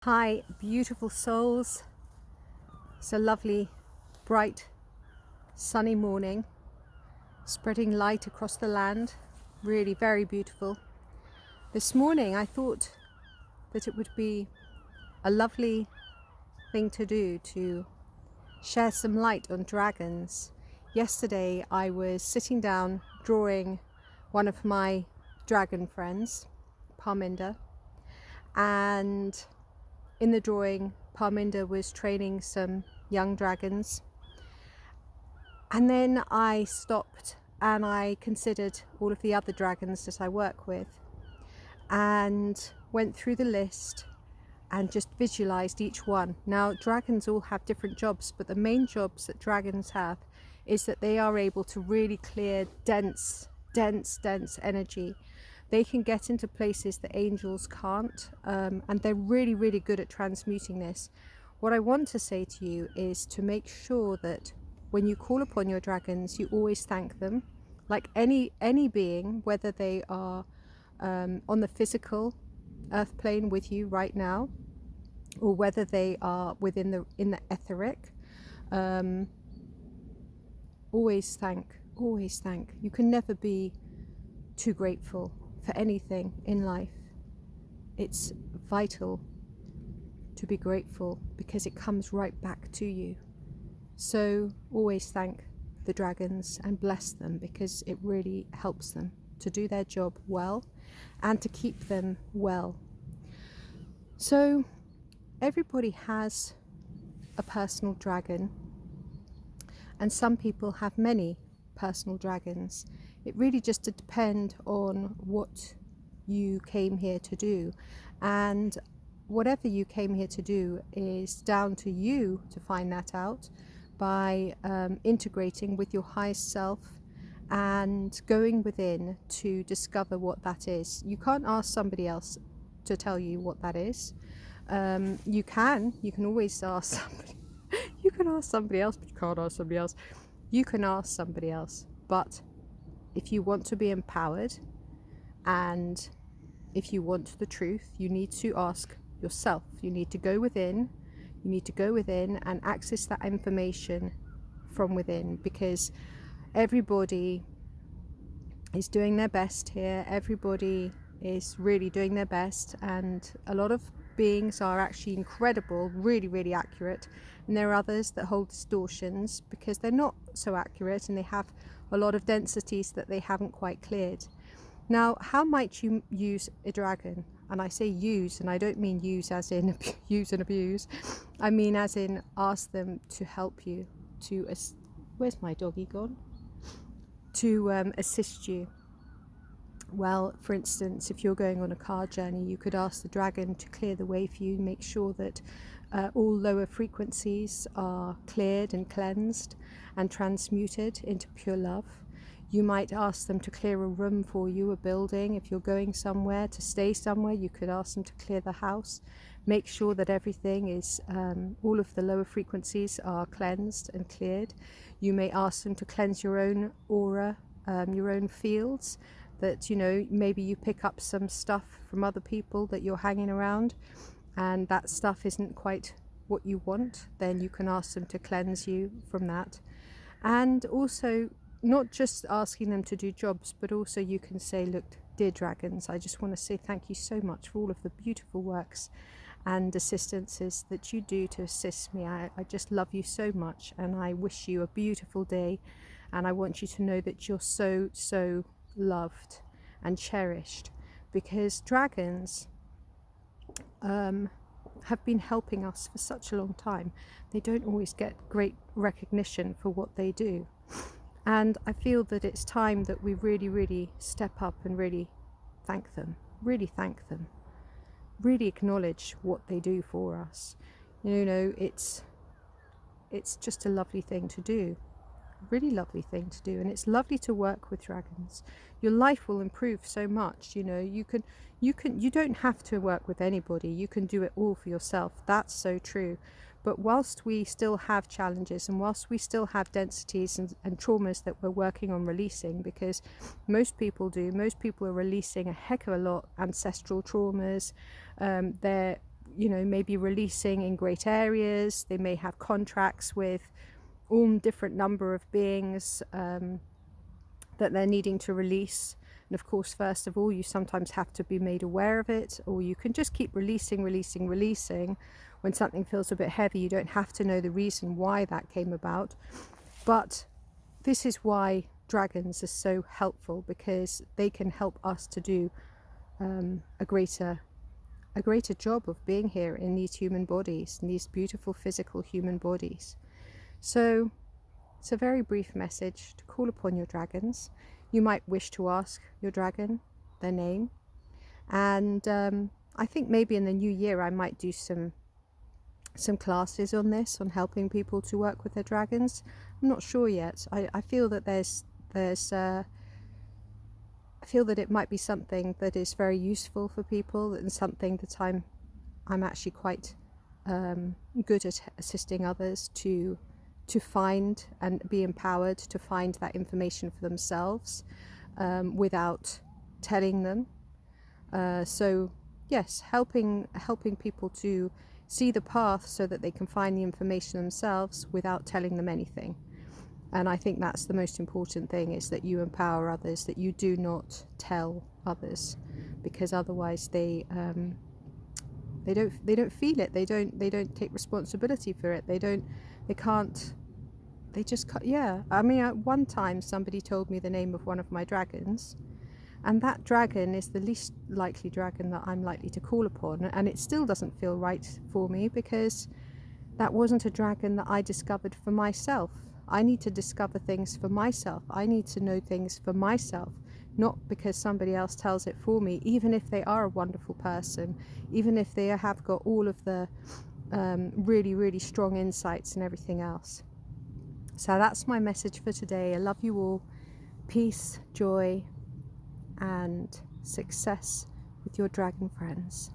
Hi, beautiful souls. It's a lovely, bright, sunny morning, spreading light across the land. Really very beautiful. This morning I thought that it would be a lovely thing to do to share some light on dragons. Yesterday I was sitting down drawing one of my dragon friends, Parminder, and in the drawing, Parminder was training some young dragons. And then I stopped and I considered all of the other dragons that I work with and went through the list and just visualized each one. Now, dragons all have different jobs, but the main jobs that dragons have is that they are able to really clear dense energy. They can get into places that angels can't, and they're really, really good at transmuting this. What I want to say to you is to make sure that when you call upon your dragons, you always thank them. Like any being, whether they are on the physical earth plane with you right now, or whether they are in the etheric, always thank. You can never be too grateful for anything in life. It's vital to be grateful because it comes right back to you. So always thank the dragons and bless them, because it really helps them to do their job well and to keep them well. So everybody has a personal dragon, and some people have many personal dragons. It really just depends on what you came here to do, and whatever you came here to do is down to you to find that out by integrating with your highest self and going within to discover what that is. You can't ask somebody else to tell you what that is. You can always ask somebody. You can ask somebody else, but you can't ask somebody else. You can ask somebody else, but if you want to be empowered and if you want the truth, you need to ask yourself. You need to go within. You need to go within and access that information from within, because everybody is doing their best here. Everybody is really doing their best, and a lot of beings are actually incredible, really, really accurate, and there are others that hold distortions because they're not so accurate and they have a lot of densities that they haven't quite cleared. Now, how might you use a dragon? And I say use, and I don't mean use as in use and abuse. I mean as in ask them to help you, to where's my doggy gone? To assist you. Well, for instance, if you're going on a car journey, you could ask the dragon to clear the way for you, make sure that all lower frequencies are cleared and cleansed and transmuted into pure love. You might ask them to clear a room for you, a building. If you're going somewhere to stay somewhere, you could ask them to clear the house. Make sure that everything is, all of the lower frequencies are cleansed and cleared. You may ask them to cleanse your own aura, your own fields, that, you know, maybe you pick up some stuff from other people that you're hanging around and that stuff isn't quite what you want, then you can ask them to cleanse you from that. And also, not just asking them to do jobs, but also you can say, look, dear dragons, I just want to say thank you so much for all of the beautiful works and assistances that you do to assist me. I just love you so much, and I wish you a beautiful day, and I want you to know that you're so loved and cherished, because dragons have been helping us for such a long time. They don't always get great recognition for what they do. And I feel that it's time that we really step up and really thank them, really acknowledge what they do for us. You know, it's just a lovely thing to do, really lovely thing to do, and it's lovely to work with dragons. Your life will improve so much. You know, you don't have to work with anybody. You can do it all for yourself. That's so true. But whilst we still have challenges, and whilst we still have densities and traumas that we're working on releasing, because most people are releasing a heck of a lot ancestral traumas. They're you know, maybe releasing in great areas. They may have contracts with all different number of beings that they're needing to release. And of course, first of all, you sometimes have to be made aware of it, or you can just keep releasing. When something feels a bit heavy, you don't have to know the reason why that came about. But this is why dragons are so helpful, because they can help us to do a greater job of being here in these human bodies, in these beautiful physical human bodies. So it's a very brief message to call upon your dragons. You might wish to ask your dragon their name, and I think maybe in the new year I might do some classes on this, on helping people to work with their dragons. I'm not sure yet. I feel that I feel that it might be something that is very useful for people, and something that I'm actually quite good at assisting others to find and be empowered to find that information for themselves without telling them. So yes, helping people to see the path so that they can find the information themselves without telling them anything. And I think that's the most important thing, is that you empower others, that you do not tell others, because otherwise they don't feel it. They don't take responsibility for it. Yeah. I mean, at one time somebody told me the name of one of my dragons, and that dragon is the least likely dragon that I'm likely to call upon, and it still doesn't feel right for me, because that wasn't a dragon that I discovered for myself. I need to discover things for myself. I need to know things for myself, not because somebody else tells it for me, even if they are a wonderful person, even if they have got all of the really, really strong insights and everything else. So that's my message for today. I love you all. Peace, joy, and success with your dragon friends.